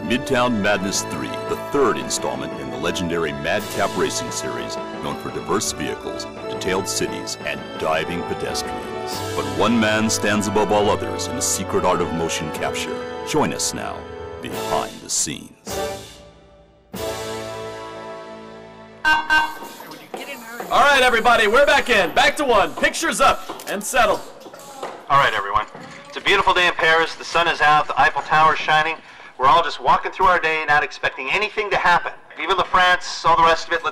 Midtown Madness 3, the third installment in the legendary Madcap racing series, known for diverse vehicles, detailed cities, and diving pedestrians. But one man stands above all others in the secret art of motion capture. Join us now, behind the scenes. All right, everybody, we're back in. Back to one. Pictures up and settle. All right, everyone. It's a beautiful day in Paris. The sun is out. The Eiffel Tower is shining. We're all just walking through our day, not expecting anything to happen. Vive la France, all the rest of it.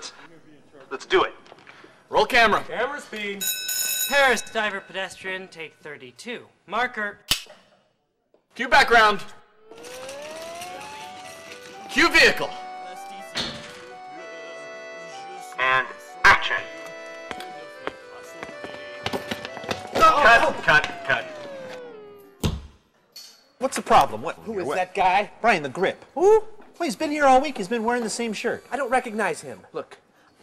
Let's do it. Roll camera. Camera speed. Paris diver pedestrian, take 32. Marker. Cue background. Cue vehicle. And action. Cut. What's the problem? Who is that guy? Brian, the grip. Who? Well, he's been here all week. He's been wearing the same shirt. I don't recognize him. Look,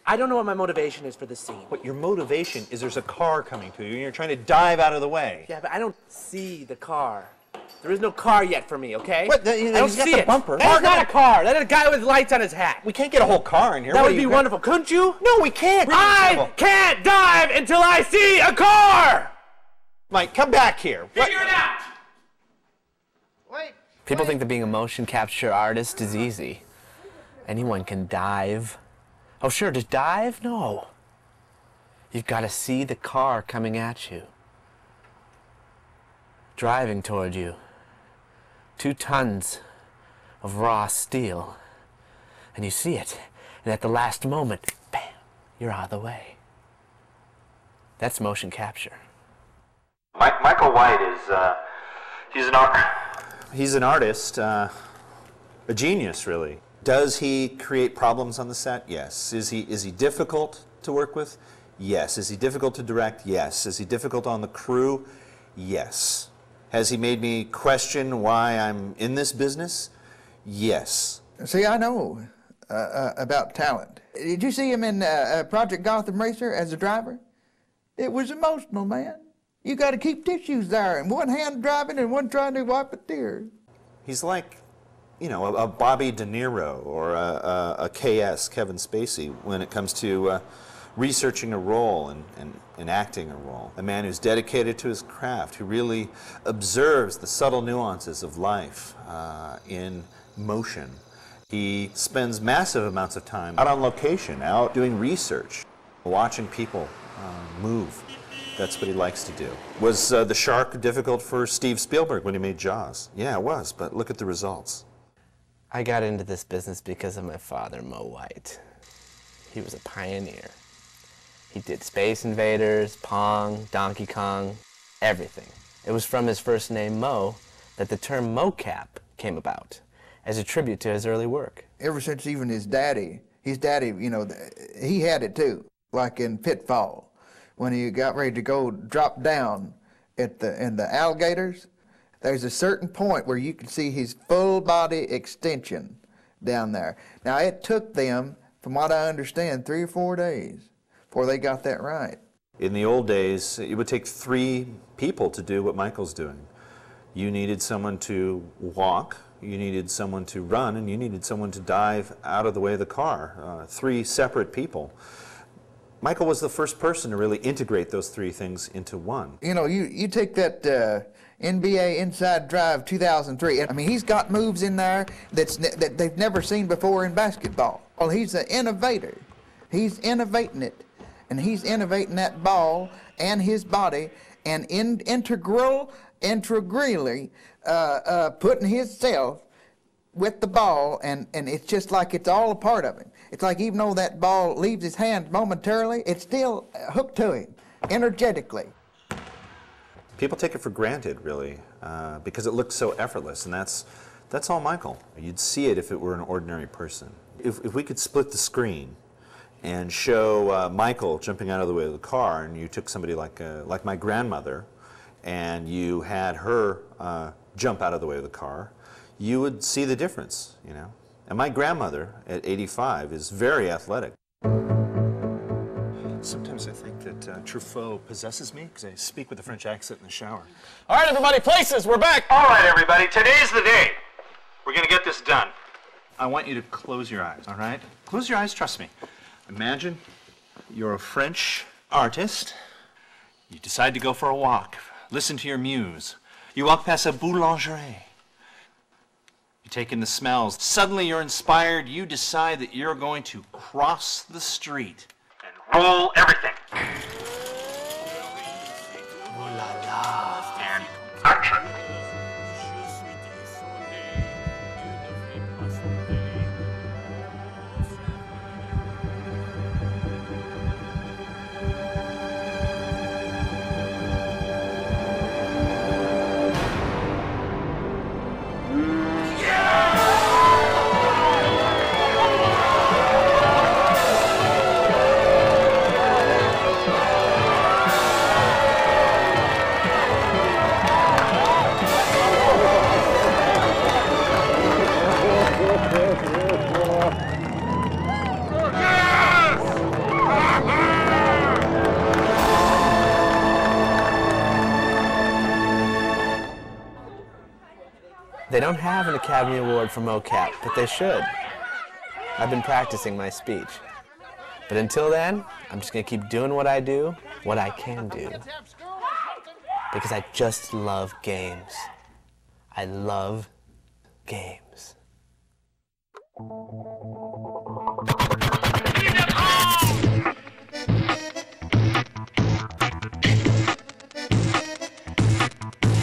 I don't know what my motivation is for this scene. What your motivation is there's a car coming to you and you're trying to dive out of the way. Yeah, but I don't see the car. There is no car yet for me, okay? What? I don't He's got see the it. bumper. That's not a car. That is a guy with lights on his hat. We can't get a whole car in here. That would be wonderful. Couldn't you? No, we can't. I can't dive until I see a car! Mike, come back here. Figure it out! People think that being a motion capture artist is easy. Anyone can dive. Oh, sure, to dive? No. You've got to see the car coming at you. Driving toward you. 2 tons of raw steel. And you see it. And at the last moment, bam, you're out of the way. That's motion capture. Michael White is, He's an artist, a genius, really. Does he create problems on the set? Yes. Is he difficult to work with? Yes. Is he difficult to direct? Yes. Is he difficult on the crew? Yes. Has he made me question why I'm in this business? Yes. See, I know about talent. Did you see him in Project Gotham Racer as a driver? It was emotional, man. You got to keep tissues there, and one hand driving and one trying to wipe a tear. He's like, you know, a Bobby De Niro or a KS, Kevin Spacey, when it comes to researching a role and acting a role. A man who's dedicated to his craft, who really observes the subtle nuances of life in motion. He spends massive amounts of time out on location, out doing research, watching people move. That's what he likes to do. Was the shark difficult for Steve Spielberg when he made Jaws? Yeah, it was, but look at the results. I got into this business because of my father, Mo White. He was a pioneer. He did Space Invaders, Pong, Donkey Kong, everything. It was from his first name, Mo, that the term mocap came about, as a tribute to his early work. Ever since even his daddy, you know, he had it too, like in Pitfall. When he got ready to go drop down in the alligators, there's a certain point where you can see his full body extension down there. Now, it took them, from what I understand, 3 or 4 days before they got that right. In the old days, it would take 3 people to do what Michael's doing. You needed someone to walk, you needed someone to run, and you needed someone to dive out of the way of the car. 3 separate people. Michael was the first person to really integrate those 3 things into one. You know, you take that NBA Inside Drive 2003. I mean, he's got moves in there that they've never seen before in basketball. Well, he's an innovator. He's innovating it. And he's innovating that ball and his body and integrally putting himself with the ball, and it's just like it's all a part of him. It's like even though that ball leaves his hand momentarily, it's still hooked to him, energetically. People take it for granted, really, because it looks so effortless, and that's all Michael. You'd see it if it were an ordinary person. If we could split the screen and show Michael jumping out of the way of the car, and you took somebody like my grandmother, and you had her jump out of the way of the car, you would see the difference, you know. And my grandmother, at 85, is very athletic. Sometimes I think that Truffaut possesses me because I speak with a French accent in the shower. All right, everybody, places, we're back. All right, everybody, today's the day. We're gonna get this done. I want you to close your eyes, all right? Close your eyes, trust me. Imagine you're a French artist. You decide to go for a walk. Listen to your muse. You walk past a boulangerie. You take in the smells. Suddenly you're inspired. You decide that you're going to cross the street. And roll everything. Ooh la la. And action. They don't have an Academy Award for mocap, but they should. I've been practicing my speech. But until then, I'm just gonna keep doing what I do, what I can do. Because I just love games. I love games.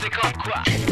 C'est comme quoi?